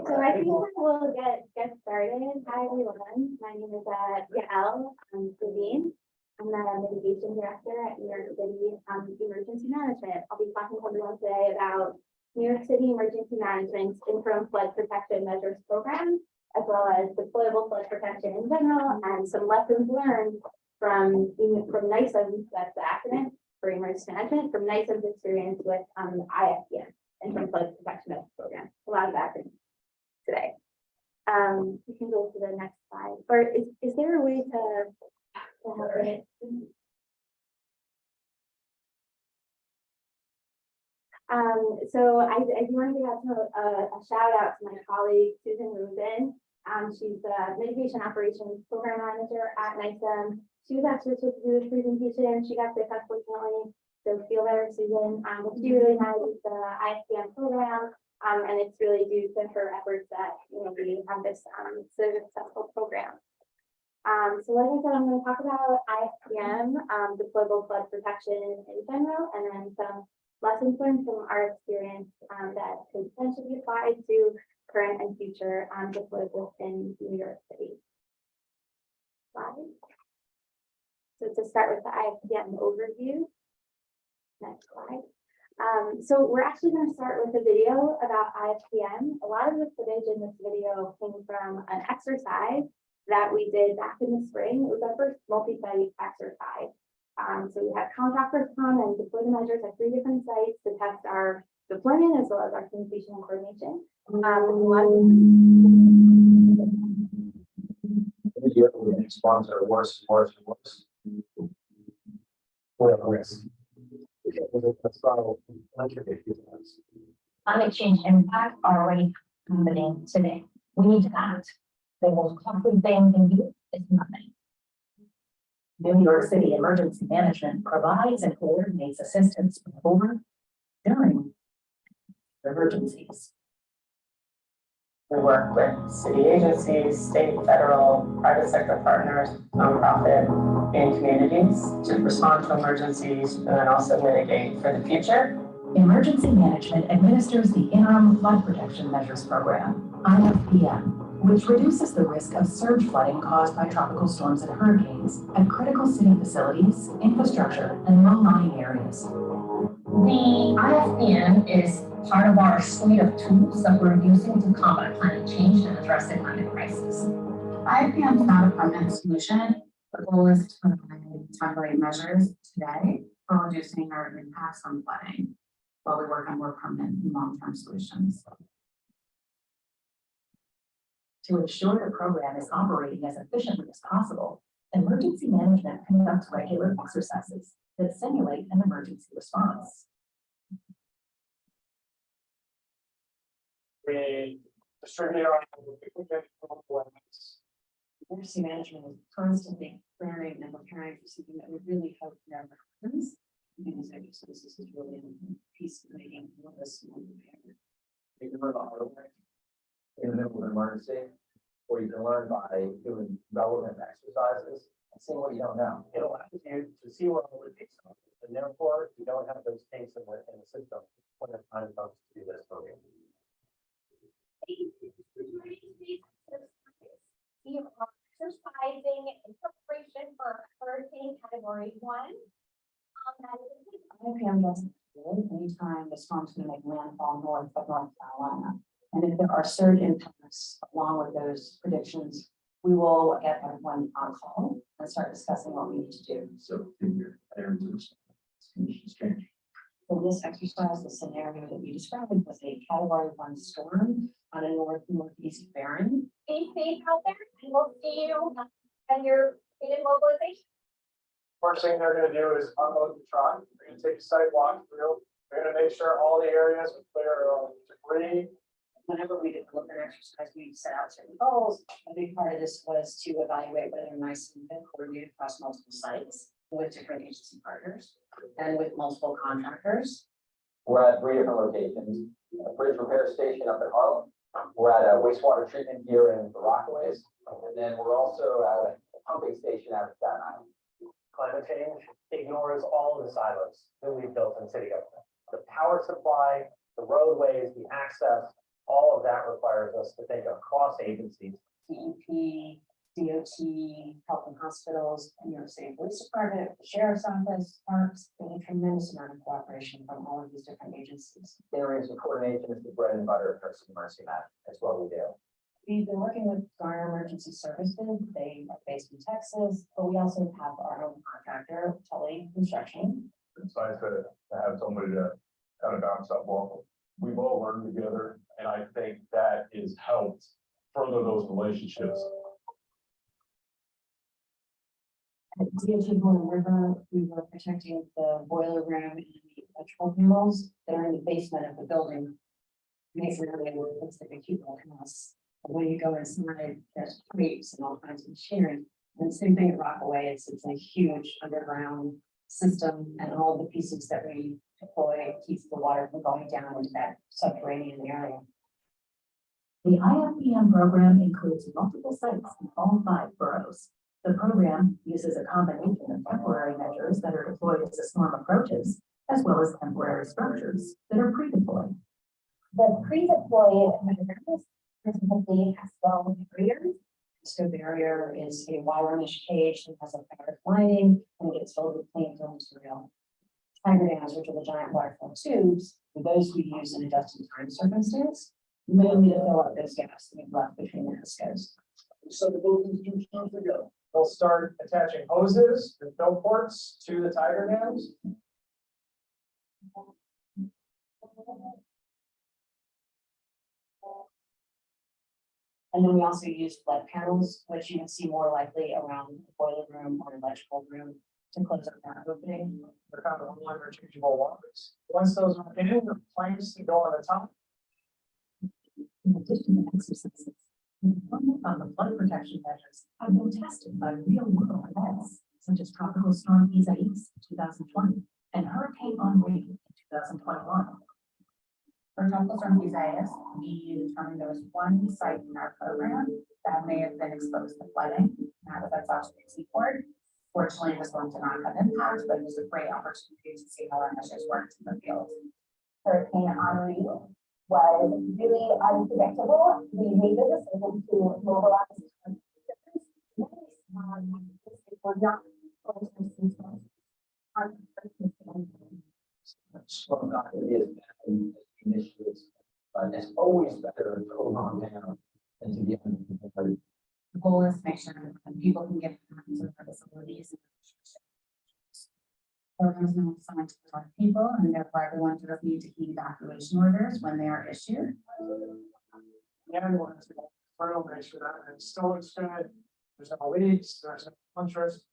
So I think we'll get started. Hi everyone, my name is Yael Levine. I'm the mitigation director at New York City Emergency Management. I'll be talking to everyone today about New York City Emergency Management's Interim Flood Protection Measures Program, as well as deployable flood protection in general, and some lessons learned from NICEM, that's the acronym for Emergency Management, from NICEM's experience with IFPM, Interim Flood Protection Measures Program. A lot of acronyms today. We can go to the next slide. Or is there a way to have it? So I do want to give a shout out to my colleague Susan Rubin. She's the mitigation operations program manager at NICEM. She was actually supposed to do this presentation. She got sick, unfortunately. So feel better, Susan. But she really managed the IFPM program. And it's really due to her efforts that we have this successful program. So like I said, I'm going to talk about IFPM, deployable flood protection in general, and then some lessons learned from our experience that could potentially be applied to current and future deployables in New York City. Slide. So to start with the IFPM overview. Next slide. So we're actually going to start with a video about IFPM. A lot of the footage in this video came from an exercise that we did back in the spring. It was our first multi-site exercise. So we had contractors come and deploy the measures at 3 different sites to test our deployment as well as our communication and coordination. Sponsor worse and worse and worse. Risk. Climate change impacts are already happening today. We need to act. The most costly thing we can do is nothing. New York City Emergency Management provides and coordinates assistance before, during emergencies. We work with city agencies, state, federal, private sector partners, nonprofit, and communities to respond to emergencies and then also mitigate for the future. Emergency Management administers the Interim Flood Protection Measures Program, IFPM, which reduces the risk of surge flooding caused by tropical storms and hurricanes at critical city facilities, infrastructure, and low-lying areas. The IFPM is part of our suite of tools that we're using to combat climate change and address the climate crisis. IFPM is not a permanent solution. The goal is to provide temporary measures today for reducing our impacts on flooding, while we work on more permanent and long-term solutions. To ensure the program is operating as efficiently as possible, emergency management conducts regular exercises that simulate an emergency response. We distribute our equipment. Emergency management is constantly preparing and preparing for something that would really hope never happens. And these exercises is really a piece of making all of us more prepared. You can learn the hard way in the middle of an emergency, or you can learn by doing relevant exercises and seeing what you don't know. It allows you to see where all the kinks are, and therefore you don't have those kinks in the system when the time comes to do this program. We are exercising in preparation for hurricane category 1. IFPM doesn't good anytime the storm's going to make landfall north of North Carolina. And if there are surge impacts along with those predictions, we will get everyone on call and start discussing what we need to do. So figure conditions change. For this exercise, the scenario that we described was a category 1 storm on a northeast bearing. Stay safe out there, and we'll see you and your mobilization. First thing they're going to do is unload the truck. They're going to take a sidewalk through. They're going to make sure all the areas are clear of debris. Whenever we develop an exercise, we set out certain goals. A big part of this was to evaluate whether NICEM been coordinated across multiple sites with different agency partners and with multiple contractors. We're at 3 different locations: a bridge repair station up in Harlem. We're at a wastewater treatment here in the Rockaways, and then we're also at a pumping station out of Staten Island. Climate change ignores all of the silos that we've built in city government. The power supply, the roadways, the access, all of that requires us to think of cross agencies. DEP, DOT, Health and Hospitals, New York State Police Department, the Sheriff's Office, Parks, and a tremendous amount of cooperation from all of these different agencies. Areas of coordination is the bread and butter of Nursing Mercy Management. That's what we do. We've been working with Garner Emergency Services. They are based in Texas, but we also have our own contractor, Tully Construction. It's nice to have somebody to kind of bounce up off of. We've all learned together, and I think that has helped further those relationships. At DOT Horn River, we were protecting the boiler room and the electrical panels that are in the basement of the building. Masonry looks like a cute little house. But when you go inside, there's pipes and all kinds of machinery. And the same thing at Rockaway, it's a huge underground system, and all the pieces that we deploy keeps the water from going down into that subterranean area. The IFPM program includes multiple sites in all 5 boroughs. The program uses a combination of temporary measures that are deployed as the storm approaches, as well as temporary structures that are pre-deployed. The pre-deployed measures typically has well barriers. Scope barrier is a wire mesh cage that has a fabric lining and it gets filled with clean film material. Tiger dams, which are the giant water flow tubes, those we use in a just-in-time circumstance, mainly to fill up those gaps that we've left between the HSCOs. So the buildings do something to go. They'll start attaching hoses and fill ports to the tiger dams. And then we also use lead panels, which you can see more likely around the boiler room or electrical room to close up that opening. They're kind of interchangeable walls. Once those are in, the planks to go on the top. In addition to exercises, information on the flood protection measures have been tested by real-world events, such as Tropical Storm Isaias in 2020 and Hurricane Henri in 2021. For Tropical Storm Isaias, we determined there was one site in our program that may have been exposed to flooding. That's actually a seaport. Fortunately, this one did not have impact, but it was a great opportunity to see how our measures worked in the field. Hurricane Henri was really unpredictable. We made the decision to mobilize. We're not going to see Well, not to be as bad as initiatives, but it's always better to go on down than to be on. The goal is to make sure that people can get into their facilities. Programs are designed to protect people, and therefore everyone does need to heed evacuation orders when they are issued. Yeah, we want to further make sure that it still looks good. There's no leaks, there's no punchers.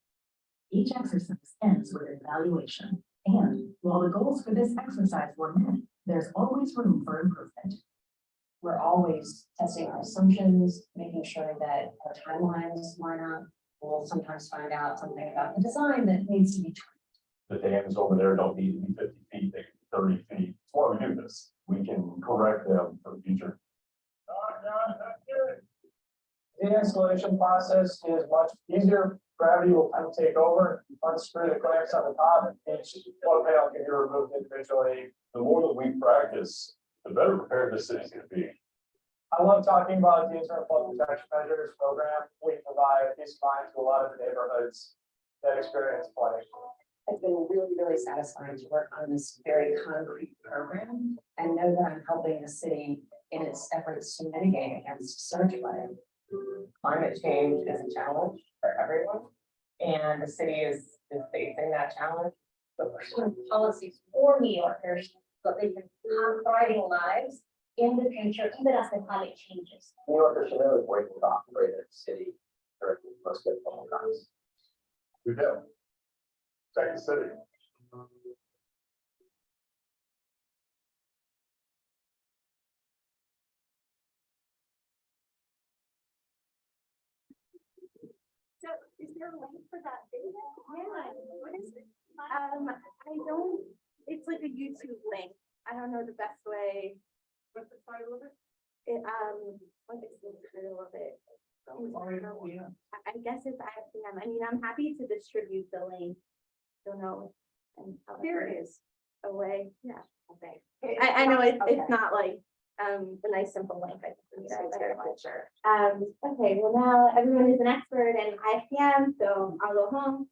Each exercise ends with an evaluation, and while the goals for this exercise were met, there's always room for improvement. We're always testing our assumptions, making sure that our timelines line up. We'll sometimes find out something about the design that needs to be tweaked. The dams over there don't need to be 50 feet, they can be 30 feet. That's why we do this. We can correct them for the future. The installation process is much easier. Gravity will kind of take over, unscrew the clamps on the top, and each flow panel can be removed individually. The more that we practice, the better prepared the city's gonna be. I love talking about the interim flood protection measures program. We provide peace of mind to a lot of the neighborhoods that experience flooding. It's been really, really satisfying to work on this very concrete program and know that I'm helping the city in its efforts to mitigate against surge flooding. Climate change is a challenge for everyone, and the city is facing that challenge. but we're doing policies for New Yorkers so they can have thriving lives in the future, even as the climate changes. New Yorkers should know that we're able to operate in the city during the most difficult times. We do. Protect the city. So is there a link for that video? Yeah, what is it? I don't, it's like a YouTube link. I don't know the best way. What's the title of it? What is the title of it? I guess it's IFPM. I mean, I'm happy to distribute the link. Don't know. And There it is. a way, yeah. Okay. I know it's Okay. not like the nice simple link. I think we need a better picture. Okay, well now everyone is an expert in IFPM, so I'll go home.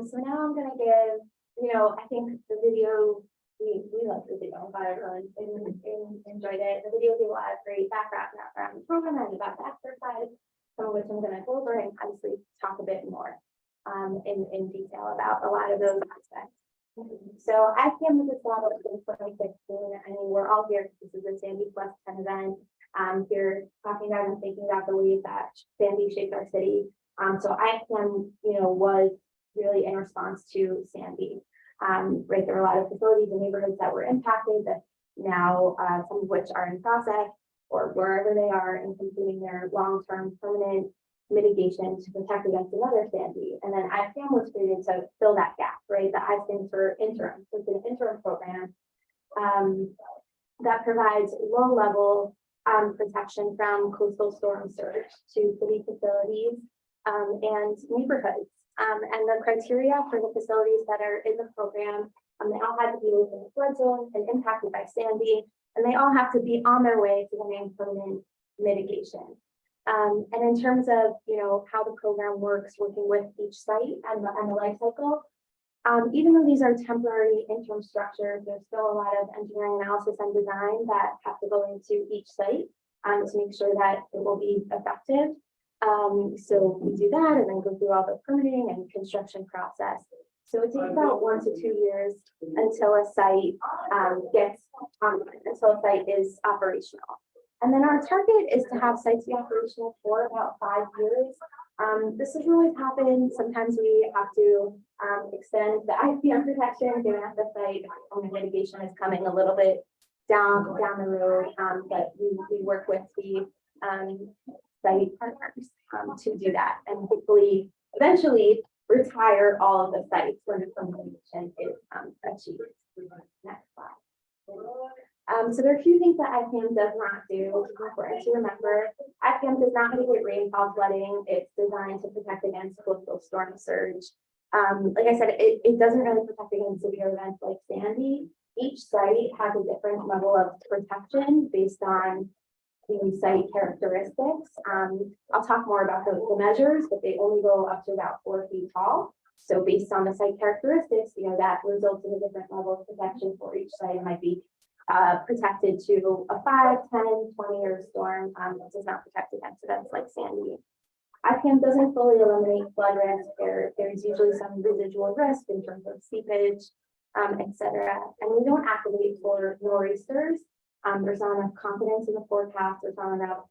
So now I'm gonna give, I think the video, we love the video, but everyone enjoyed it. The video gave a lot of great background around the program and about the exercise, some of which I'm gonna go over and obviously talk a bit more in detail about a lot of those aspects. So IFPM was established in 2016. I mean, we're all here because this is a Sandy Plus 10 event. Here talking about and thinking about the ways that Sandy shaped our city. So IFPM, was really in response to Sandy. Right, there were a lot of facilities and neighborhoods that were impacted that now some of which are in process or wherever they are and completing their long-term permanent mitigation to protect against another Sandy. And then IFPM was created to fill that gap, right? The I stands for interim. So it's an interim program that provides low-level protection from coastal storm surge to city facilities and neighborhoods. And the criteria for the facilities that are in the program, they all had to be within the flood zone and impacted by Sandy, and they all have to be on their way to getting permanent mitigation. And in terms of, how the program works, working with each site and the life cycle, even though these are temporary interim structures, there's still a lot of engineering analysis and design that have to go into each site to make sure that it will be effective. So we do that and then go through all the permitting and construction process. So it takes about 1 to 2 years until a site gets online, until a site is operational. And then our target is to have sites be operational for about 5 years. This has always happened. Sometimes we have to extend the IFPM protection given that the site mitigation is coming a little bit down the road. But we work with the site partners to do that and hopefully eventually retire all of the sites when the permitting is achieved. Next slide. So there are a few things that IFPM does not do. It's important to remember. IFPM does not mitigate rainfall flooding. It's designed to protect against coastal storm surge. Like I said, it doesn't really protect against severe events like Sandy. Each site has a different level of protection based on the site characteristics. I'll talk more about the measures, but they only go up to about 4 feet tall. So based on the site characteristics, that results in a different level of protection for each site. It might be protected to a 5, 10, 20-year storm. It does not protect against events like Sandy. IFPM doesn't fully eliminate flood risk. There's usually some residual risk in terms of seepage, etc. And we don't activate for nor'easters. There's not enough confidence in the forecast. There's not enough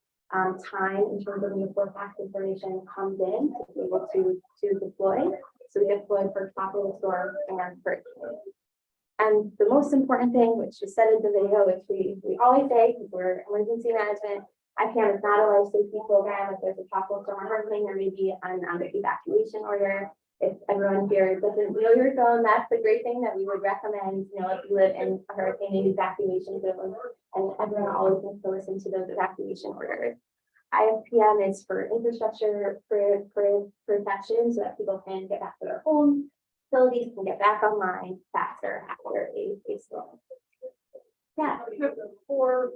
time in terms of when the forecast information comes in to be able to deploy. So we deploy for tropical storm and hurricane. And the most important thing, which is said in the video, which we always say, because we're emergency management, IFPM is not a life safety program. If there's a tropical storm or hurricane, there may be an evacuation order. If everyone here doesn't know your phone, that's the great thing that we would recommend, if you live in a hurricane evacuation zone, and everyone always needs to listen to those evacuation orders. IFPM is for infrastructure protection so that people can get back to their homes, facilities can get back online faster after a storm. Yeah. For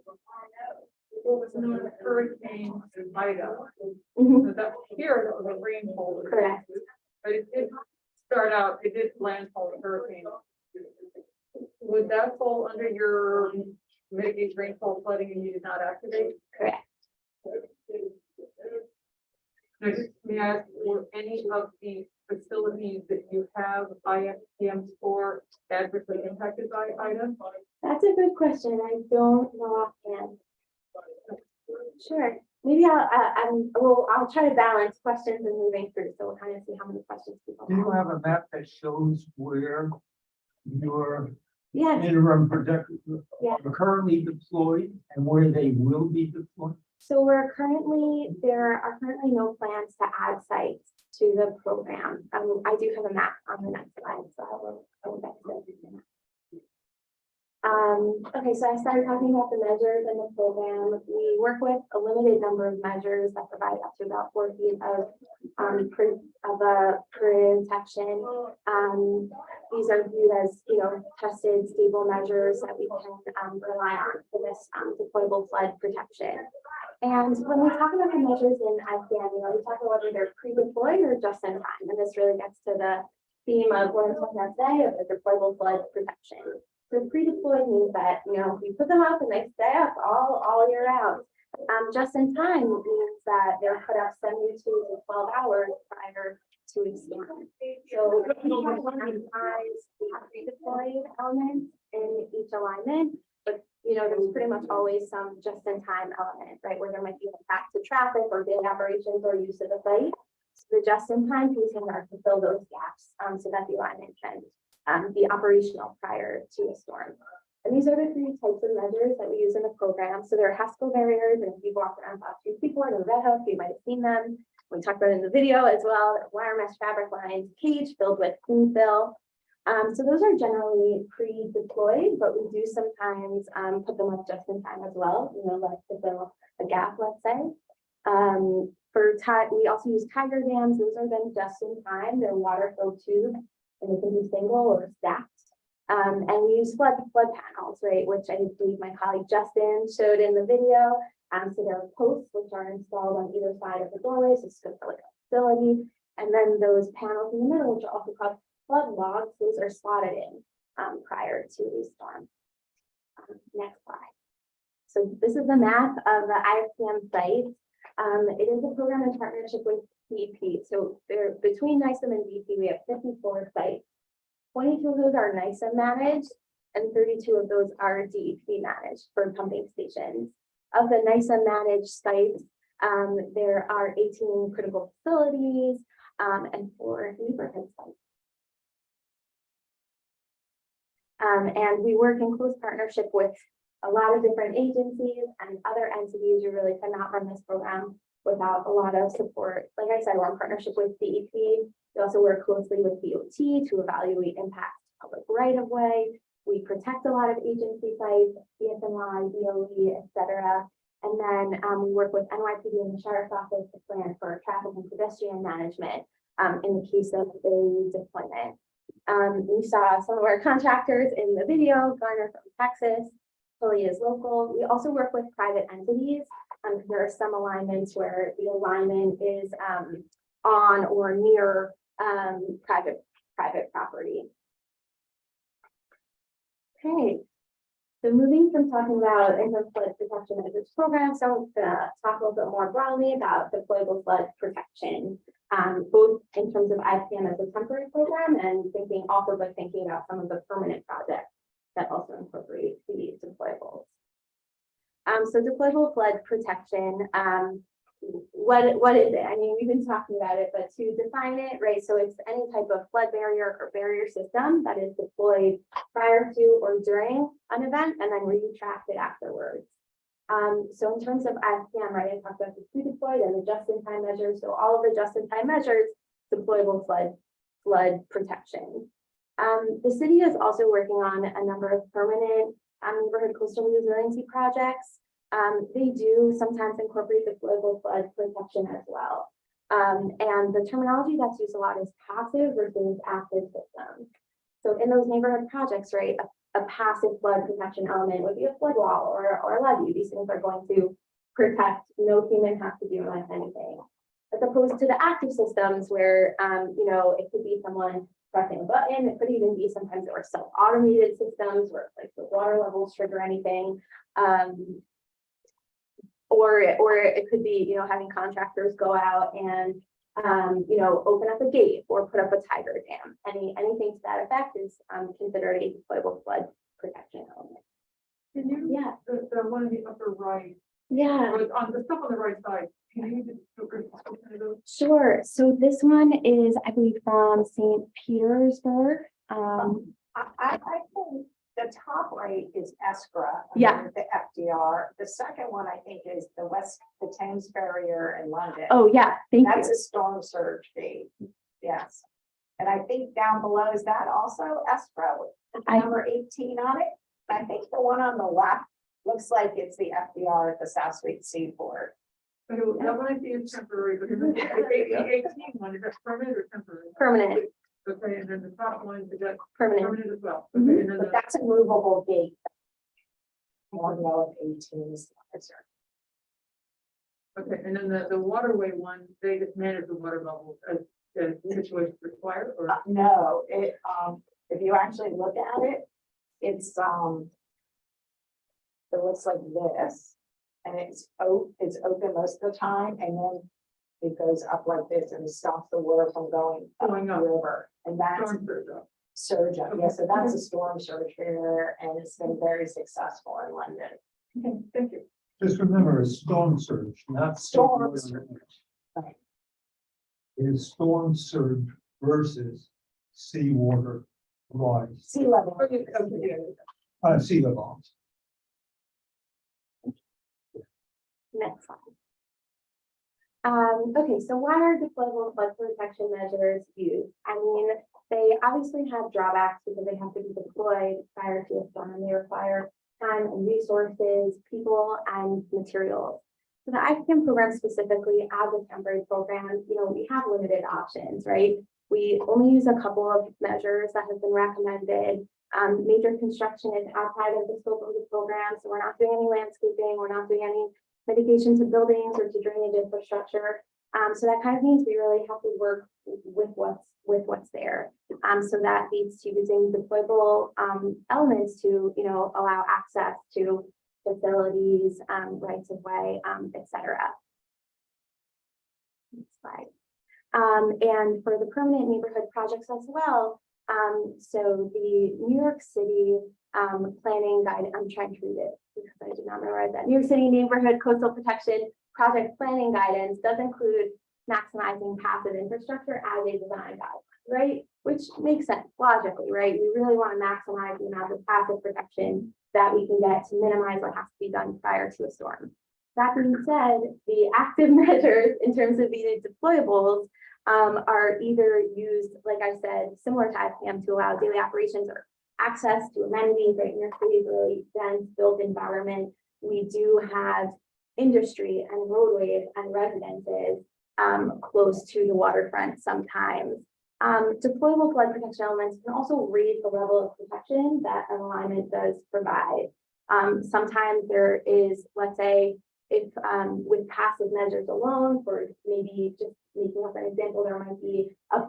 Hurricane Ida, Mm-hmm. so that here that was a rainfall. Correct. But it did start out, it did landfall a hurricane. Would that fall under your mitigate rainfall flooding and you did not activate? Correct. Now, just may I ask, were any of the facilities that you have IFPMs for adversely impacted by Ida? That's a good question. I don't know offhand. Sure. Maybe I'll try to balance questions and moving through. So we'll kind of see how many questions people Do you have. have a map that shows where your Yeah. interim projectors Yeah. are currently deployed and where they will be deployed? So there are currently no plans to add sites to the program. I do have a map on the next slide, so I will back to that. Okay, so I started talking about the measures in the program. We work with a limited number of measures that provide up to about 4 feet of protection. These are viewed as, tested, stable measures that we can rely on for this deployable flood protection. And when we talk about the measures in ICM, we talk about whether they're pre-deployed or just in time. And this really gets to the theme of what I'm talking about today of the deployable flood protection. So pre-deployed means that, we put them up and they stay up all year round. Just in time means that they're put up 72 to 12 hours prior to a storm. So sometimes we have pre-deployed elements in each alignment, but there's pretty much always some just-in-time element, right, where there might be impact to traffic or daily operations or use of the site. So the just-in-time pieces are to fill those gaps so that the alignment can be operational prior to a storm. And these are the three types of measures that we use in the program. So there are Haskell barriers, and if you've walked around South Street before in the Red Hook, you might have seen them. We talked about it in the video as well. Wire mesh fabric lined cage filled with clean fill. So those are generally pre-deployed, but we do sometimes put them up just in time as well, like to fill a gap, let's say. We also use tiger dams. Those are then just in time. They're water-filled tubes, and they can be single or stacked. And we use flood panels, right, which I believe my colleague Justin showed in the video. So there are posts which are installed on either side of the doorway, so it's good for like a facility. And then those panels in the middle, which are also called flood logs, those are slotted in prior to a storm. Next slide. So this is the map of the IFCM site. It is a program in partnership with DEP. So there, between NICEM and DEP, we have 54 sites. 22 of those are NICEM managed, and 32 of those are DEP managed for pumping stations. Of the NICEM managed sites, there are 18 critical facilities and 4 neighborhood sites. And we work in close partnership with a lot of different agencies and other entities. You really cannot run this program without a lot of support. Like I said, we're in partnership with DEP. We also work closely with DOT to evaluate impacts to public right-of-way. We protect a lot of agency sites, DSNY, DOE, etc. And then we work with NYPD and the Sheriff's Office to plan for traffic and pedestrian management in the case of a deployment. We saw some of our contractors in the video, Garner from Texas, Philly is local. We also work with private entities. There are some alignments where the alignment is on or near private property. Okay, so moving from talking about interim flood protection measures program, so I'm gonna talk a little bit more broadly about deployable flood protection, both in terms of IFCM as a temporary program and thinking about some of the permanent projects that also incorporate the deployables. So deployable flood protection, what is it? I mean, we've been talking about it, but to define it, right? So it's any type of flood barrier or barrier system that is deployed prior to or during an event and then retracted afterwards. So in terms of IFCM, right, I talked about the pre-deployed and the just-in-time measures. So all of the just-in-time measures, deployable flood protection. The city is also working on a number of permanent neighborhood coastal resiliency projects. They do sometimes incorporate deployable flood protection as well. And the terminology that's used a lot is passive versus active systems. So in those neighborhood projects, right, a passive flood protection element would be a flood wall or a levee. These things are going to protect, no human has to do anything. As opposed to the active systems where, it could be someone pressing a button. It could even be sometimes there are self-automated systems where like the water levels trigger anything. Or it could be, having contractors go out and, open up a gate or put up a tiger dam. Anything to that effect is considered a deployable flood protection element. Can you, Yeah. the one in the upper right, Yeah. or on the stuff on the right side, can you just do a quick description of those? Sure. So this one is, I believe, from St. Petersburg. I think the top right is Escra. Yeah. The FDR. The second one, I think, is the Thames Barrier in London. Oh, yeah. Thank That's you. a storm surge fee. Yes. And I think down below, is that also Escra with number 18 on it? I think the one on the left looks like it's the FDR at the South Street Seaport. But that might be temporary, because the 18 one, is that permanent or temporary? Permanent, Okay, and then the top one, is that permanent. permanent as well? Mhm. Okay, and then But the, that's a movable gate. More than 18 is the concern. okay, and then the waterway one, they just manage the water levels as the situation requires, or? No, if you actually look at it, it's, it looks like this. And it's open most of the time, and then it goes up like this and stops the water from going up Going the up. river. And that's Storm surge up. surge up. Yeah, so that's a storm surge here, and it's been very successful in London. Okay, thank you. Just remember, a storm surge, not Storm surge. Right. It is storm surge versus seawater rise, Sea level. Okay, yeah. sea level. Next slide. Okay, so why are deployable flood protection measures used? I mean, they obviously have drawbacks because they have to be deployed prior to a storm, and they require time and resources, people, and materials. So the IPM program specifically, as a temporary program, we have limited options, right? We only use a couple of measures that have been recommended. Major construction is outside of the scope of the program, so we're not doing any landscaping, we're not doing any mitigation to buildings or to drainage infrastructure. So that kind of means we really have to work with what's there. So that leads to using deployable elements to allow access to facilities, rights of way, etc. Next slide. And for the permanent neighborhood projects as well. So the New York City planning guide, I'm trying to read it because I did not memorize that. New York City Neighborhood Coastal Protection Project Planning Guidance does include maximizing passive infrastructure as a design guideline, right? Which makes sense logically, right? We really want to maximize the amount of passive protection that we can get to minimize what has to be done prior to a storm. That being said, the active measures in terms of these deployables are either used, like I said, similar to IPM to allow daily operations or access to amenities, right? New York City is a really dense built environment. We do have industry and roadways and residences close to the waterfront sometimes. Deployable flood protection elements can also raise the level of protection that an alignment does provide. Sometimes there is, let's say, if with passive measures alone, for maybe just making up an example, there might be a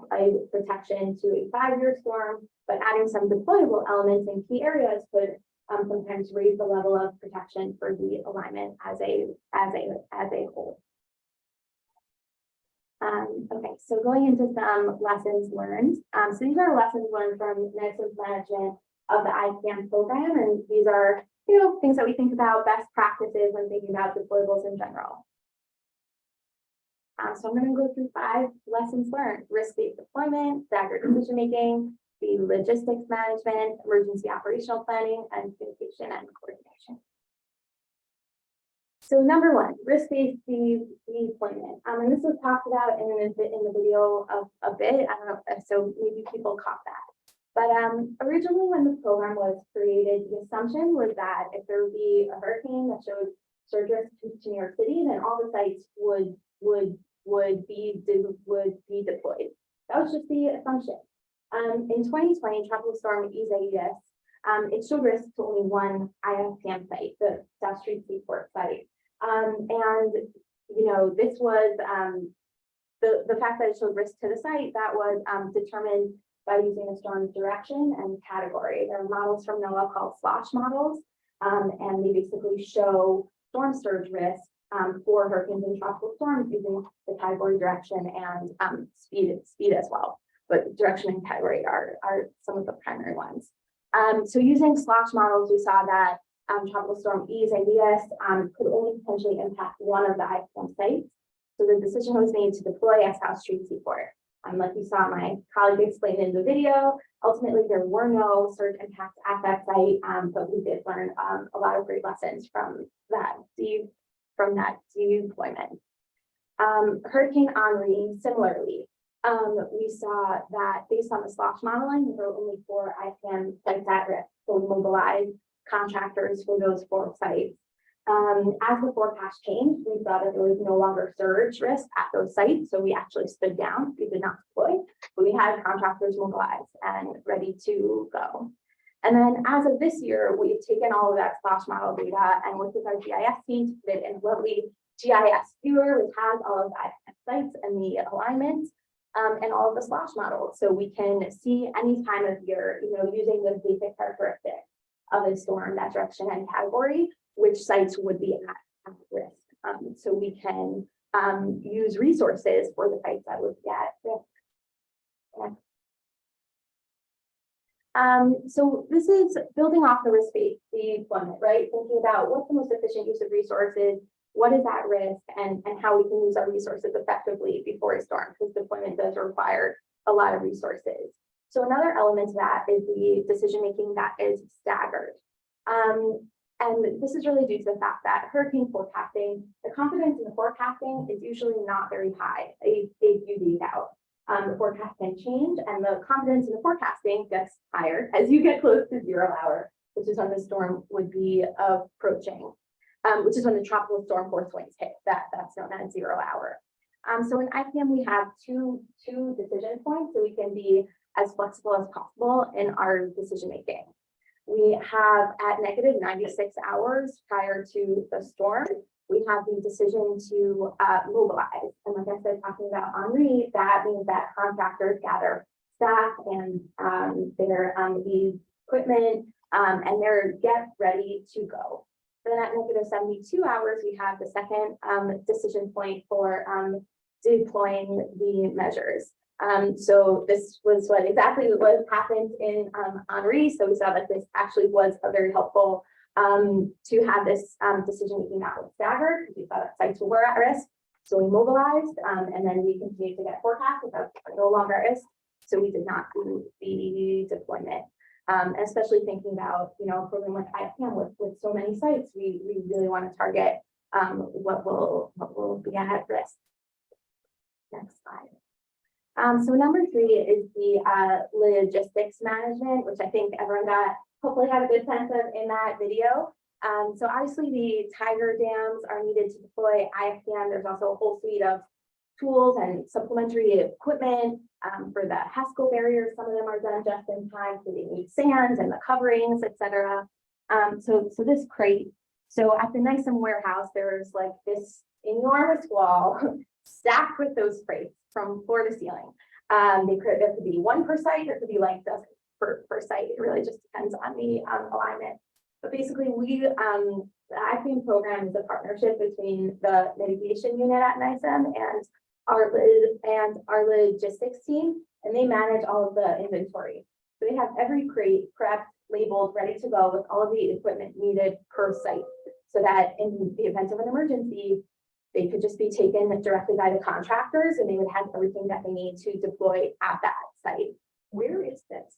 protection to a 5-year storm, but adding some deployable elements in key areas could sometimes raise the level of protection for the alignment as a whole. Okay, so going into some lessons learned. So these are lessons learned from NISM's management of the IPM program, and these are things that we think about, best practices when thinking about deployables in general. So I'm going to go through 5 lessons learned: risk-based deployment, staggered decision-making, the logistics management, emergency operational planning, and communication and coordination. So number 1, risk-based deployment. And this was talked about in the video a bit. I don't know, so maybe people caught that. But originally when the program was created, the assumption was that if there would be a hurricane that showed surge risk to New York City, then all the sites would be deployed. That was just the assumption. In 2020, Tropical Storm Isaias, it showed risk to only one IFPM site, the South Street Seaport site. And this was the fact that it showed risk to the site that was determined by using a storm's direction and category. There are models from NOAA called slosh models, and they basically show storm surge risk for hurricanes and tropical storms using the category, direction, and speed as well. But direction and category are some of the primary ones. So using slosh models, we saw that Tropical Storm Isaias could only potentially impact one of the IPM sites. So the decision was made to deploy at South Street Seaport. Like you saw my colleague explain in the video, ultimately there were no surge impacts at that site, but we did learn a lot of great lessons from that deployment. Hurricane Henri, similarly, we saw that based on the slosh modeling, there were only 4 IPM sites at risk, so we mobilized contractors for those 4 sites. As the forecast changed, we saw that there was no longer surge risk at those sites, so we actually stood down. We did not deploy, but we had contractors mobilized and ready to go. And then as of this year, we've taken all of that splash model data and worked with our GIS team to put it in a lovely GIS viewer, which has all of the sites and the alignments and all of the splash models. So we can see any time of year, using the basic characteristics of a storm, that direction and category, which sites would be at risk. So we can use resources for the sites that would be at risk. So this is building off the risk-based deployment, right? Thinking about what's the most efficient use of resources, what is at risk, and how we can use our resources effectively before a storm, because deployment does require a lot of resources. So another element to that is the decision-making that is staggered. And this is really due to the fact that hurricane forecasting, the confidence in the forecasting is usually not very high a few days out. The forecast can change and the confidence in the forecasting gets higher as you get close to 0 hour, which is when the storm would be approaching, which is when the tropical storm force winds hit. That's known as 0 hour. So in IPM, we have two decision points, so we can be as flexible as possible in our decision making. We have at negative 96 hours prior to the storm, we have the decision to mobilize. And like I said, talking about Henri, that means that contractors gather staff and their equipment and they're get ready to go. Then at negative 72 hours, we have the second decision point for deploying the measures. So this was exactly what happened in Henri. So we saw that this actually was a very helpful to have this decision making that was staggered, because we saw that sites were at risk. So we mobilized and then we continued to get forecasts that were no longer at risk. So we did not do the deployment. Especially thinking about, a program like IPM with so many sites, we really want to target what will be at risk. Next slide. So number 3 is the logistics management, which I think everyone hopefully had a good sense of in that video. So obviously the Tiger dams are needed to deploy IFPM. There's also a whole suite of tools and supplementary equipment for the Haskell barriers. Some of them are done just in time, so they need sands and the coverings, etc. So this crate. So at the NISM warehouse, there's like this enormous wall stacked with those crates from floor to ceiling. There could be one per site, there could be like dozens per site. It really just depends on the alignment. But basically, the IPM program is a partnership between the mitigation unit at NISM and our logistics team, and they manage all of the inventory. So they have every crate prepped, labeled, ready to go with all of the equipment needed per site, so that in the event of an emergency, they could just be taken directly by the contractors and they would have everything that they need to deploy at that site. Where is this?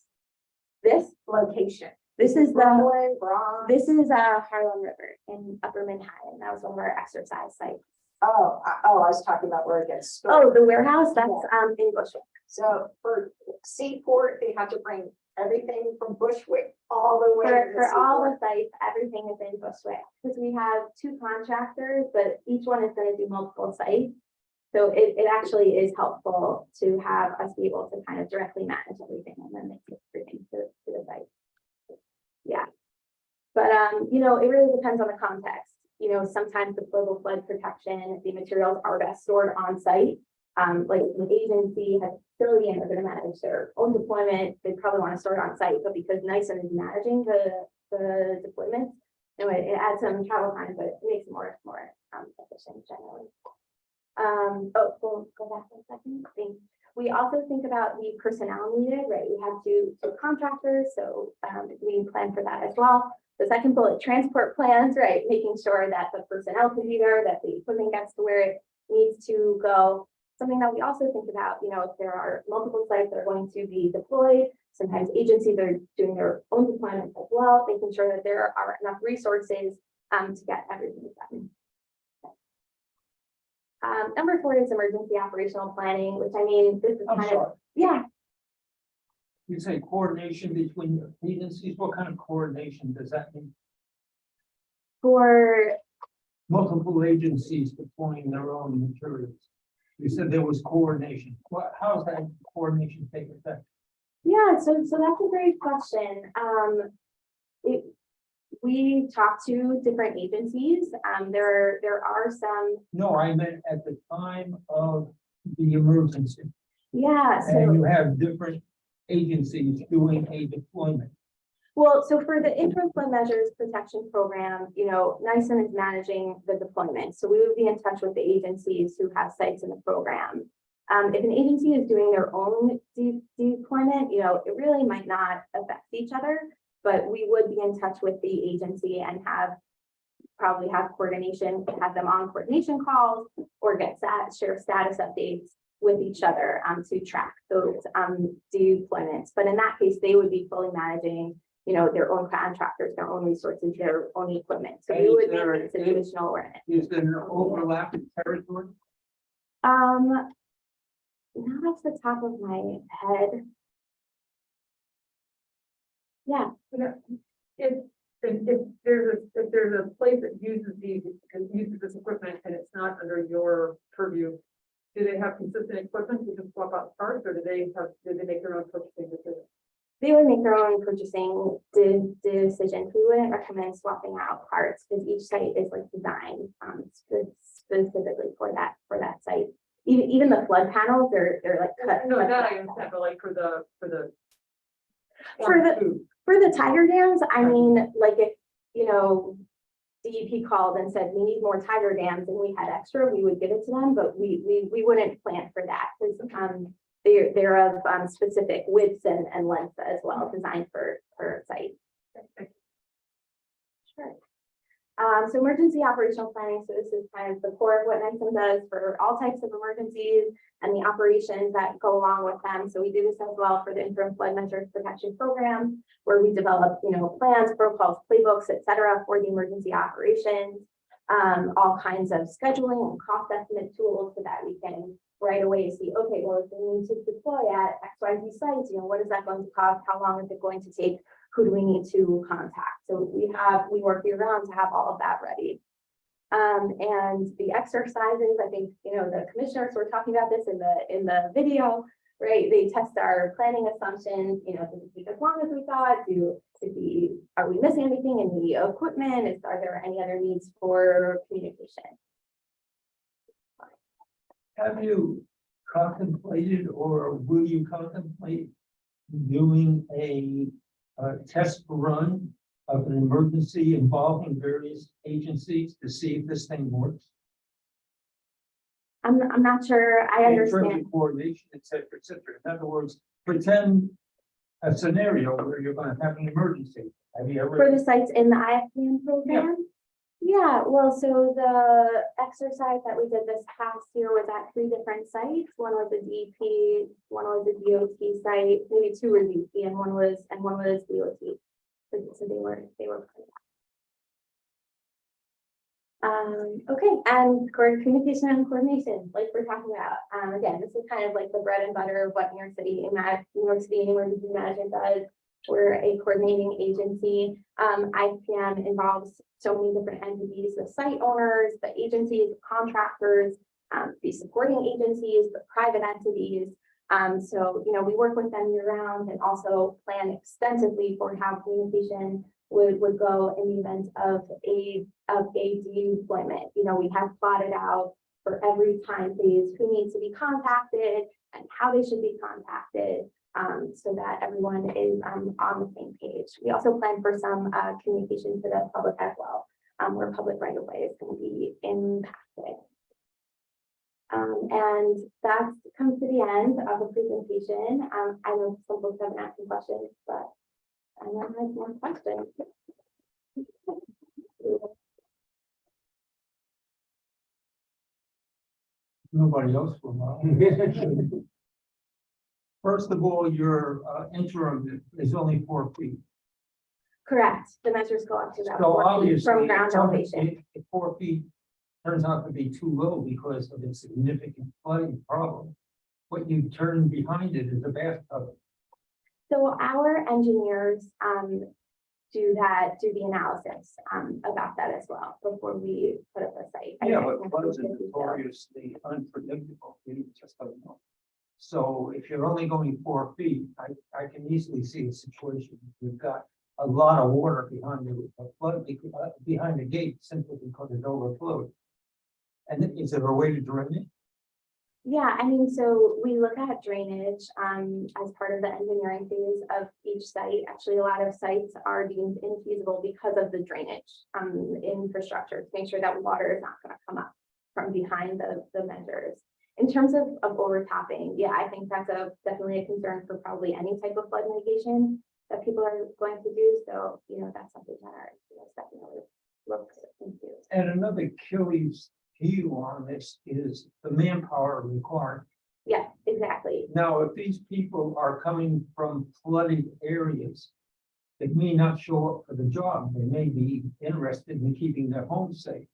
This Location. This is Brooklyn, Bronx. This is Harlem River in Upper Manhattan. That was one of our exercise sites. Oh, I was talking about where it gets stored. Oh, the warehouse, that's in Bushwick. So for Seaport, they have to bring everything from Bushwick all the way to For all Seaport. the sites, everything is in Bushwick, because we have 2 contractors, but each one is going to do multiple sites. So it actually is helpful to have us be able to kind of directly manage everything and then make everything to the site. Yeah. But it really depends on the context. Sometimes the global flood protection, the materials are best stored on site. Like an agency has a facility and they're going to manage their own deployment, they probably want to store it on site, but because NISM is managing the deployment, it adds some travel time, but it makes it more efficient generally. We'll go back one second. We also think about the personnel needed, right? We have 2 contractors, so we plan for that as well. The second bullet, transport plans, right? Making sure that the personnel can be there, that the equipment gets to where it needs to go. Something that we also think about, if there are multiple sites that are going to be deployed, sometimes agencies are doing their own deployments as well, making sure that there are enough resources to get everything done. Number 4 is emergency operational planning, which this is kind of, yeah. You say coordination between agencies, what kind of coordination does that mean? For multiple agencies deploying their own materials. You said there was coordination. How does that coordination take effect? Yeah, so that's a great question. We talk to different agencies. There are some, No, I meant at the time of the emergency. yeah, And so, you have different agencies doing a deployment. well, so for the interim flood measures protection program, NICEM is managing the deployment. So we would be in touch with the agencies who have sites in the program. If an agency is doing their own deployment, it really might not affect each other, but we would be in touch with the agency and probably have coordination, have them on coordination calls or share status updates with each other to track those deployments. But in that case, they would be fully managing, their own contractors, their own resources, their own equipment. So we would make situational awareness. Is there an overlapping territory? Not off the top of my head. Yeah. If there's a place that uses this equipment and it's not under your purview, do they have consistent equipment to just swap out parts, or do they make their own purchasing decisions? They would make their own purchasing decisions. We wouldn't recommend swapping out parts because each site is like designed specifically for that site. Even the flood panels, they're like cut. No, cut that I back. understand, but like for the For the tiger dams, I mean, like if, DEP called and said, we need more tiger dams and we had extra, we would give it to them, but we wouldn't plan for that because they're of specific widths and lengths as well, designed for a site. Sure. So emergency operational planning. So this is kind of the core of what NICEM does for all types of emergencies and the operations that go along with them. So we do this as well for the interim flood measures protection program, where we develop, plans, protocols, playbooks, et cetera, for the emergency operations, all kinds of scheduling and cost estimate tools so that we can right away see, okay, well, if we need to deploy at XYZ sites, what is that going to cost? How long is it going to take? Who do we need to contact? So we work year round to have all of that ready. And the exercises, I think, the commissioners were talking about this in the video, right? They test our planning assumptions, did it take as long as we thought? Are we missing anything in the equipment? Are there any other needs for communication? Have you contemplated or will you contemplate doing a test run of an emergency involving various agencies to see if this thing works? I'm not sure I In terms understand. of coordination, et cetera, et cetera. In other words, pretend a scenario where you're going to have an emergency. Have you ever? For the sites in the IFPM program? Yeah, well, so the exercise that we did this past year was at 3 different sites. One was a DP, one was a DOT site, maybe 2 were DP, and one was DOT. So they were part of that. Okay, and communication and coordination, like we're talking about. Again, this is kind of like the bread and butter of what New York City Emergency Management does. We're a coordinating agency. IFPM involves so many different entities, the site owners, the agencies, the contractors, the supporting agencies, the private entities. So, we work with them year round and also plan extensively for how communication would go in the event of a deployment. We have plotted out for every time phase who needs to be contacted and how they should be contacted. So that everyone is on the same page. We also plan for some communication to the public as well, where public right of way is going to be impacted. And that comes to the end of the presentation. I know some folks haven't asked questions, but I know I have more questions. Nobody else will know. First of all, your interim is only 4 feet. Correct. The measures go up to about So 4 feet obviously, from ground elevation. if 4 feet turns out to be too low because of a significant flooding problem, what you turn behind it is a bathtub. So our engineers do the analysis, about that as well before we put up a site. Yeah, I but think floods we are should do so. notoriously unpredictable, you just don't know. So if you're only going 4 feet, I can easily see a situation, you've got a lot of water behind behind the gate simply because it overflowed. And is there a way to drain it? Yeah, I mean, so we look at drainage as part of the engineering phase of each site. Actually, a lot of sites are deemed infeasible because of the drainage infrastructure to make sure that water is not going to come up from behind the measures. In terms of overtopping, yeah, I think that's definitely a concern for probably any type of flood mitigation that people are going to do. So, that's something that our engineers definitely look into. And another Achilles heel on this is the manpower required. Yeah, exactly. Now, if these people are coming from flooded areas, they may not show up for the job. They may be interested in keeping their homes safe.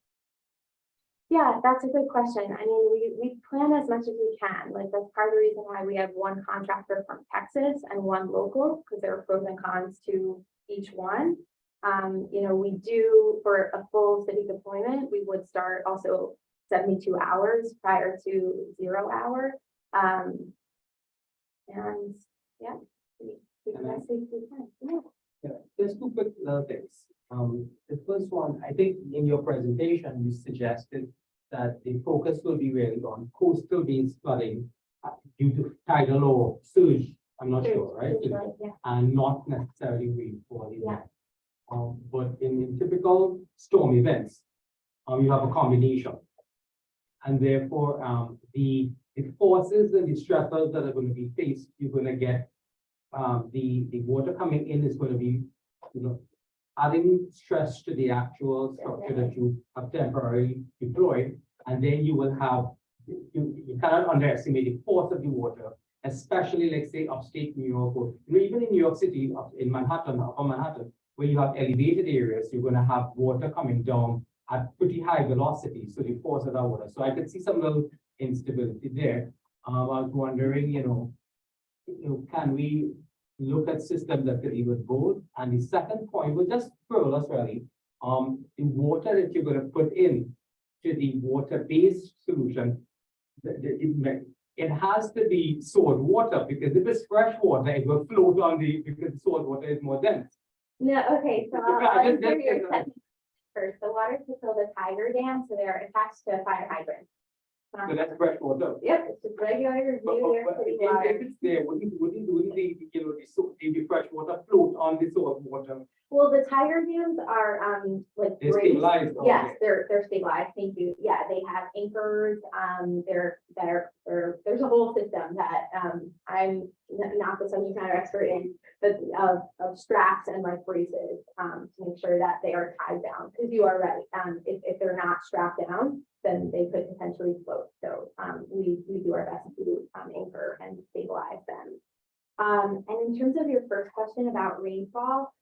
Yeah, that's a good question. I mean, we plan as much as we can. Like, that's part of the reason why we have one contractor from Texas and one local, because there are pros and cons to each one. We do, for a full city deployment, we would start also 72 hours prior to 0 hour. And yeah, we can safely plan. Yeah. Yeah, there's two quick things. The first one, I think in your presentation, you suggested that the focus will be really on coastal-based flooding due to tidal or surge. I'm not sure, right? Yeah. And not necessarily rainfall. Yeah. But in typical storm events, you have a combination. And therefore, the forces and the stressors that are going to be faced, you're going to get the water coming in is going to be, adding stress to the actual structure that you have temporarily deployed. And then you will have, you cannot underestimate the force of the water, especially, like, say, upstate New York, or even in New York City, in Manhattan, upper Manhattan, where you have elevated areas, you're going to have water coming down at pretty high velocity. So the force of that water. So I could see some little instability there. I was wondering, can we look at systems that could deal with both? And the second point was just for us really, the water that you're going to put in to the water-based solution, it has to be salt water, because if it's fresh water, it will float on because salt water is more dense. No, okay, so I'll answer your second first. The water to fill the Tiger Dam, so they're attached to a fire hydrant. So that's fresh water. Yep, it's just regular But review there. if it's there, wouldn't the fresh water float on the salt water? Well, the Tiger Dams are like They're braced. stabilized, Yes, okay. they're stabilized. Thank you. Yeah, they have anchors. There's a whole system that I'm not the subject matter expert in, but of straps and like braces to make sure that they are tied down. Because you are right. If they're not strapped down, then they could potentially float. So we do our best to anchor and stabilize them. And in terms of your first question about rainfall,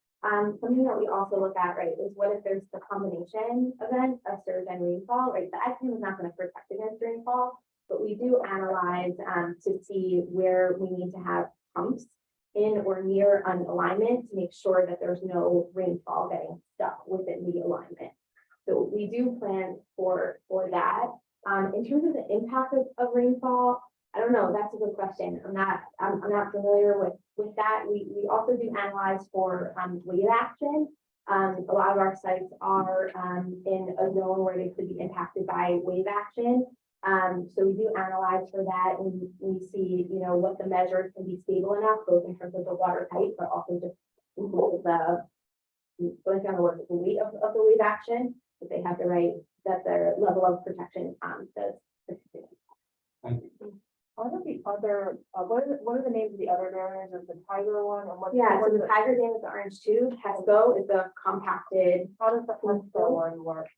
something that we also look at, right, is what if there's the combination event of surge and rainfall, right? The ICAM is not going to protect against rainfall, but we do analyze to see where we need to have pumps in or near an alignment to make sure that there's no rainfall getting stuck within the alignment. So we do plan for that. In terms of the impact of rainfall, I don't know, that's a good question. I'm not familiar with that. We also do analyze for wave action. A lot of our sites are in a zone where they could be impacted by wave action. So we do analyze for that, and we see, what the measures can be stable enough, both in terms of the water height, but also just the going down the work of the weight of the wave action, that they have the right, that their level of protection does. Thank you. What are the other, what are the names of the other barriers? Is the Tiger one, or what? Yeah, so what is the it? Tiger Dam is the orange tube. Tesco is the compacted. How does the Tesco one work?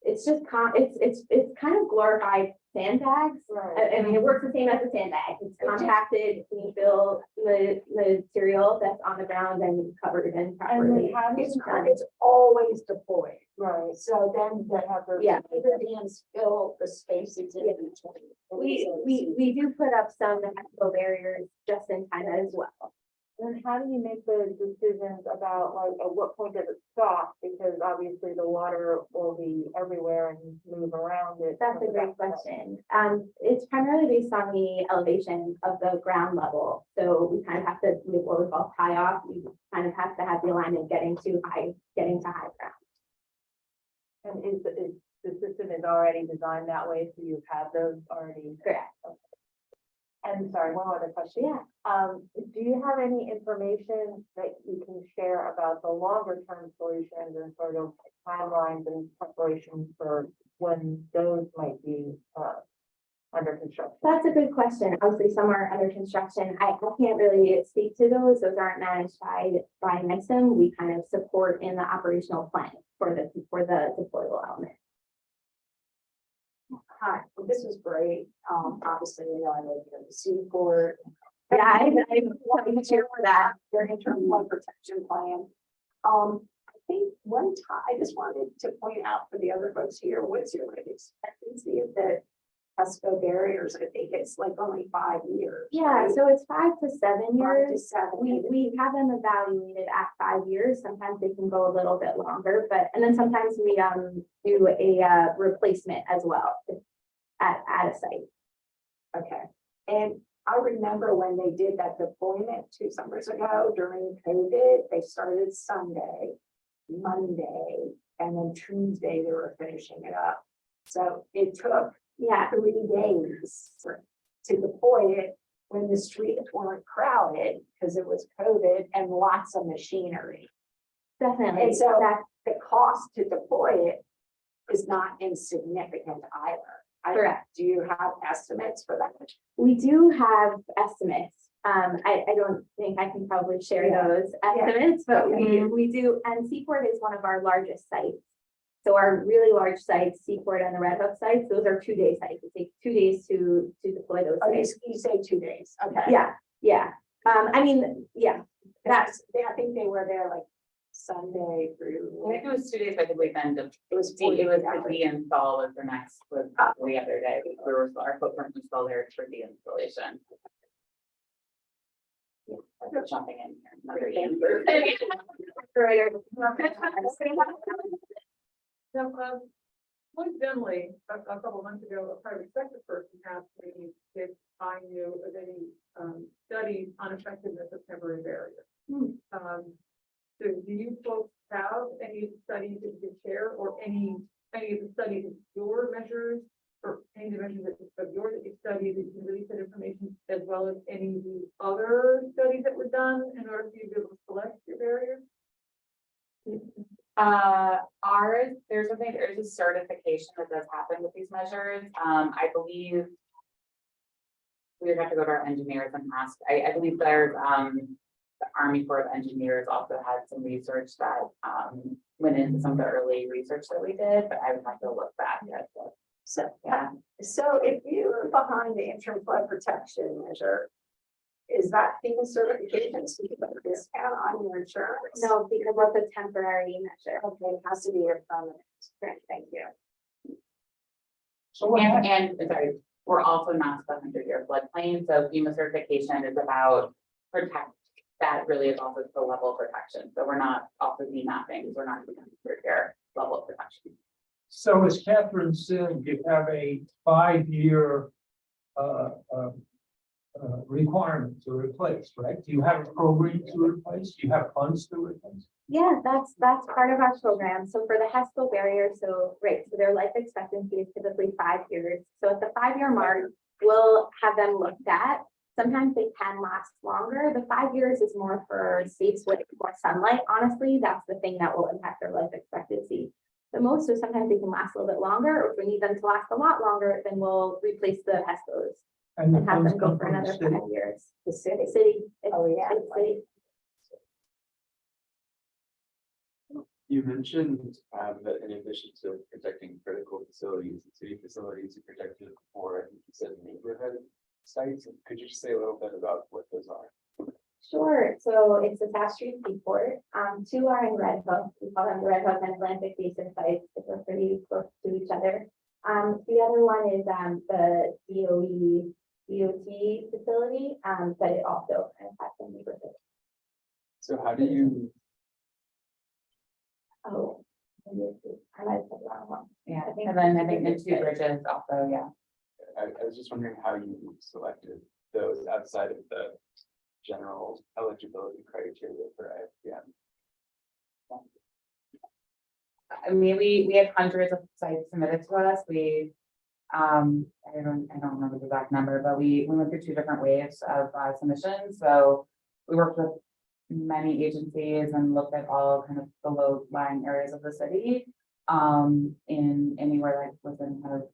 It's just it's kind of glorified sandbags. Right. I mean, it works the same as a sandbag. It's compacted. You fill the material that's on the ground and covered it in properly. It's always deployed. Right. So then they have their. Yeah. The dams fill the spaces in between. We do put up some Tesco barriers just in time as well. Then how do you make the decisions about like, at what point does it stop? Because obviously the water will be everywhere and move around it. That's a great question. It's primarily based on the elevation of the ground level. So we kind of have to, we have what we call tie off. We kind of have to have the alignment getting to high ground. And is the system is already designed that way, so you have those already? Correct. And sorry, one other question. Yeah. Do you have any information that you can share about the longer term solutions and sort of timelines and preparation for when those might be, under construction? That's a good question. Obviously, some are under construction. I can't really speak to those. Those aren't managed by NICEM. We kind of support in the operational plan for the deployable element. Hi, well, this was great. Obviously, you know, I live here in the Seaport. Yeah, I want to cheer for that. Your interim flood protection plan. I think one time, I just wanted to point out for the other folks here, what's your life expectancy of the PESCO barriers? I think it's like only 5 years. Yeah, right? so it's 5 to 7 5 to years. 7. We have them evaluated at 5 years. Sometimes they can go a little bit longer, and then sometimes we do a replacement as well at a site. Okay, and I remember when they did that deployment 2 summers ago during COVID, they started Sunday, Monday, and then Tuesday they were finishing it up. So it took Yeah, 3 days to deploy it when the streets weren't crowded because it was COVID and lots of machinery. definitely. And so That- the cost to deploy it is not insignificant either. Correct. Do you have estimates for that? We do have estimates. I don't think I can probably share Yeah. those estimates, but Okay. we do, and Seaport is one of our largest sites. So our really large sites, Seaport and the Red Hook sites, those are 2-day sites. It takes 2 days to deploy those Oh, you sites. you say 2 days, okay. Yeah. I mean, yeah, That's, I think they were there like Sunday I through. think it was 2 days by the weekend of, It was it was 40 the hours. install was the next, was the other day. We were, our footprint was still there for the installation. Yeah, I'm jumping in here. Another answer. So, coincidentally, a couple months ago, a private sector person asked me if I knew of any studies on effectiveness of temporary barriers. So do you folks have any studies that you can share, or any of the studies of your measures, or any of the measures of yours that you studied, that you can release that information, as well as any of the other studies that were done in order for you to be able to select your barriers? Ours, there's a certification that does happen with these measures. I believe we would have to go to our engineers and ask. I believe there's, the Army Corps of Engineers also had some research that, went into some of the early research that we did, but I would have to look back at it. So, Yeah. so if you're behind the interim flood protection measure, is that FEMA certification, so you get a discount on your insurance? no, because that's a temporary measure. Okay, it has to be a permanent. Great, thank you. So what And sorry, we're also not the 100-year floodplain, so FEMA certification is about protect. That really is also the level of protection. So we're not also mapping, we're not even 100-year level of protection. So as Catherine said, you have a 5-year requirement to replace, right? Do you have a program to replace? Do you have funds to replace? Yeah, that's part of our program. So for the HESCO barrier, so their life expectancy is typically 5 years. So at the 5-year mark, we'll have them looked at. Sometimes they can last longer. The 5 years is more for states with more sunlight. Honestly, that's the thing that will impact their life expectancy the most. So sometimes they can last a little bit longer, or if we need them to last a lot longer, then we'll replace the HESCOs And the and have funds them go come for from the another state. 5 years. The city. City. Oh, yeah. It's city. You mentioned that in addition to protecting critical facilities, city facilities, you protected for, I think you said neighborhood sites. Could you just say a little bit about what those are? Sure. So it's a South Street Seaport. 2 are in Red Hook. We call them the Red Hook and Atlantic Basin sites. They're pretty close to each other. The other one is the DOT facility, but it also kind of has some neighborhood So how do you, Oh. maybe I might have said the wrong one. Yeah, I think and then I think the it's two good. bridges also, yeah. I was just wondering how you selected those outside of the general eligibility criteria for IFPM. I mean, we had hundreds of sites submitted to us. I don't remember the exact number, but we went through two different waves of submissions. So we worked with many agencies and looked at all kind of the low-lying areas of the city. In anywhere like within kind of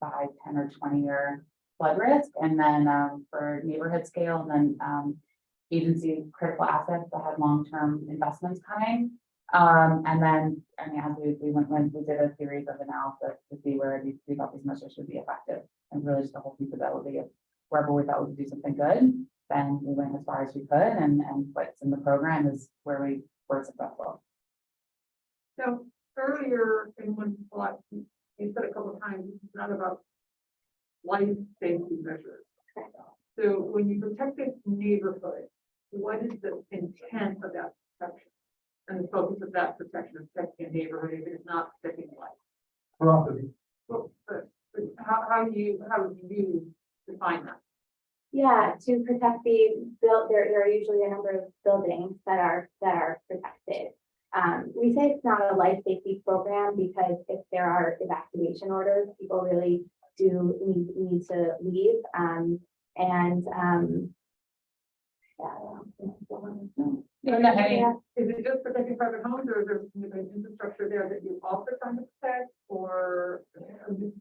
5, 10, or 20-year flood risk, and then for neighborhood scale, and then agency critical assets that had long-term investments coming. And then, I mean, as we went, when we did a series of analysis to see where we thought these measures would be effective, and really just the whole feasibility of wherever we thought we could do something good, then we went as far as we could, and what's in the program is where we were successful. So earlier in one slide, you said a couple of times, it's not about life safety measures. So when you protected neighborhood, what is the intent of that protection? And the focus of that protection of protecting a neighborhood, if it's not protecting life? Property. But how do you define that? Yeah, to protect there are usually a number of buildings that are protected. We say it's not a life safety program because if there are evacuation orders, people really do need to leave. Is it just protecting private homes, or is there significant infrastructure there that you also trying to protect? Or can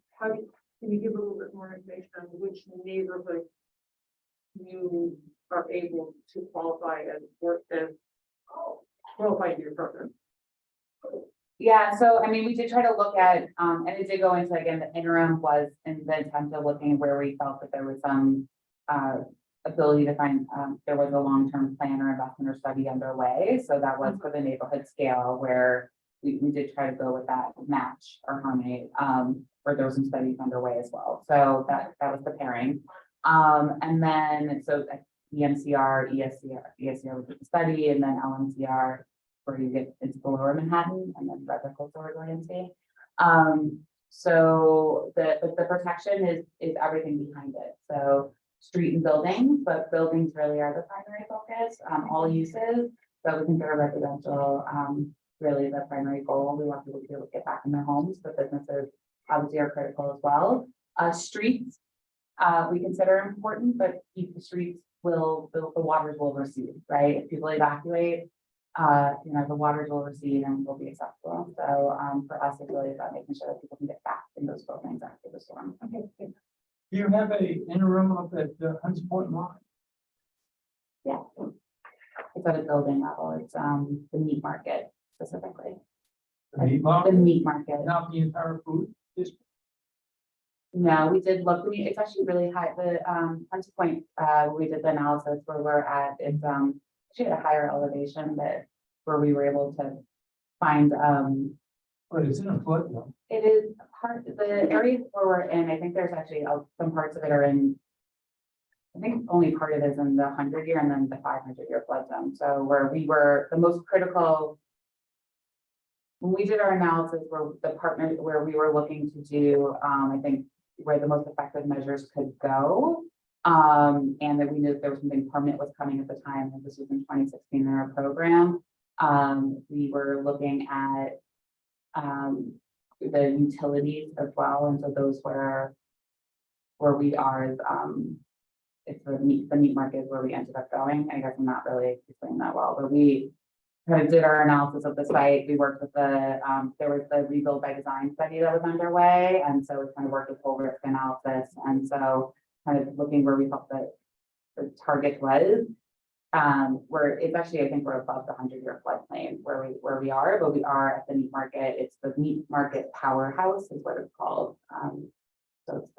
you give a little bit more information on which neighborhood you are able to qualify as qualify to your program? Yeah, so I mean, we did try to look at, and it did go into, again, the interim was in the attempt of looking where we felt that there was some ability to find, there was a long-term plan or investment or study underway. So that was for the neighborhood scale where we did try to go with that match or harmony, where there was some studies underway as well. So that was the pairing. And then, so EMCR, ESCR was the study, and then LMCR, where you get into the lower Manhattan, and then radical resiliency. So the protection is everything behind it. So street and buildings, but buildings really are the primary focus, all uses. So we consider residential really the primary goal. We want people to be able to get back in their homes, but businesses obviously are critical as well. Streets, we consider important, but the streets the waters will recede, right? If people evacuate, the waters will recede and will be accessible. So for us, it's really about making sure that people can get back in those buildings after the storm. Okay, good. Do you have a interim up at Hunts Point Mine? Yeah. It's at a building level. It's the meat market specifically. The meat The market, meat market. not the entire food district? No, we did look, it's actually really high. The Hunts Point, we did the analysis where we're at, it's actually at a higher elevation where we were able to find But it's in a flood zone. it is the areas where we're in, I think there's actually some parts of it are in, I think only part of it is in the 100-year and then the 500-year flood zone. So where we were the most critical, when we did our analysis where the department where we were looking to do, I think where the most effective measures could go. And that we knew that there was something permanent was coming at the time, and this was in 2016 in our program. We were looking at the utilities as well, and so those where we are is it's the meat market where we ended up going. I guess I'm not really explaining that well, but we kind of did our analysis of the site. We worked with there was the rebuild by design study that was underway, and so we kind of worked with whole risk analysis, and so kind of looking where we thought that the target was. Where it's actually, I think we're above the 100-year floodplain where we are, but we are at the meat market. It's the meat market powerhouse is what it's called. So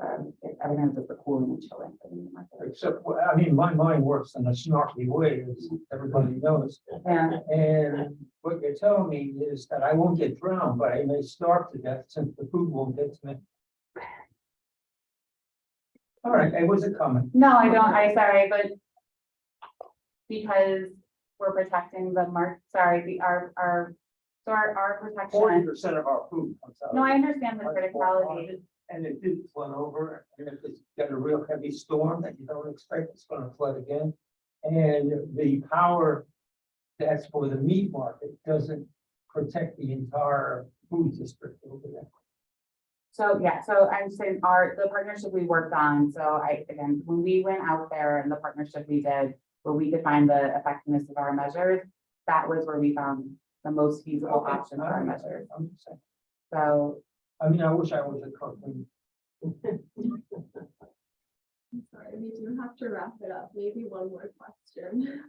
it's everything is the cooling and chilling for the meat market. Except, I mean, my mind works in a snarky way, as everybody knows. Yeah. And what you're telling me is that I won't get drowned, but I may starve to death since the food won't get to me. All right, it was a comment. No, I don't. Sorry, but because we're protecting the sorry, so our Forty protection. percent of our food comes out. No, I of understand the our criticality. market, and it did flood over, and if it's got a real heavy storm that you don't expect, it's gonna flood again. And the power that's for the meat market doesn't protect the entire food district over there. So, yeah, so I'm saying the partnership we worked on, so again, when we went out there and the partnership we did, where we defined the effectiveness of our measures, that was where we found the most feasible Okay, option for our measures. I'm just saying. So, I mean, I wish I was a cook. I'm sorry, we do have to wrap it up. Maybe one more question.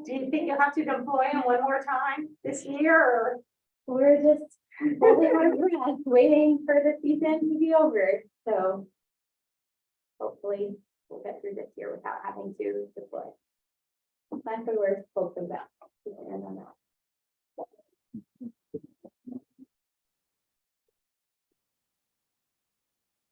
Do you think you'll have to deploy them one more time this year or? We're just holding our breath, waiting for the season to be over. So hopefully we'll get through this year without having to deploy. Plan for the worst, hope for the best. And on that.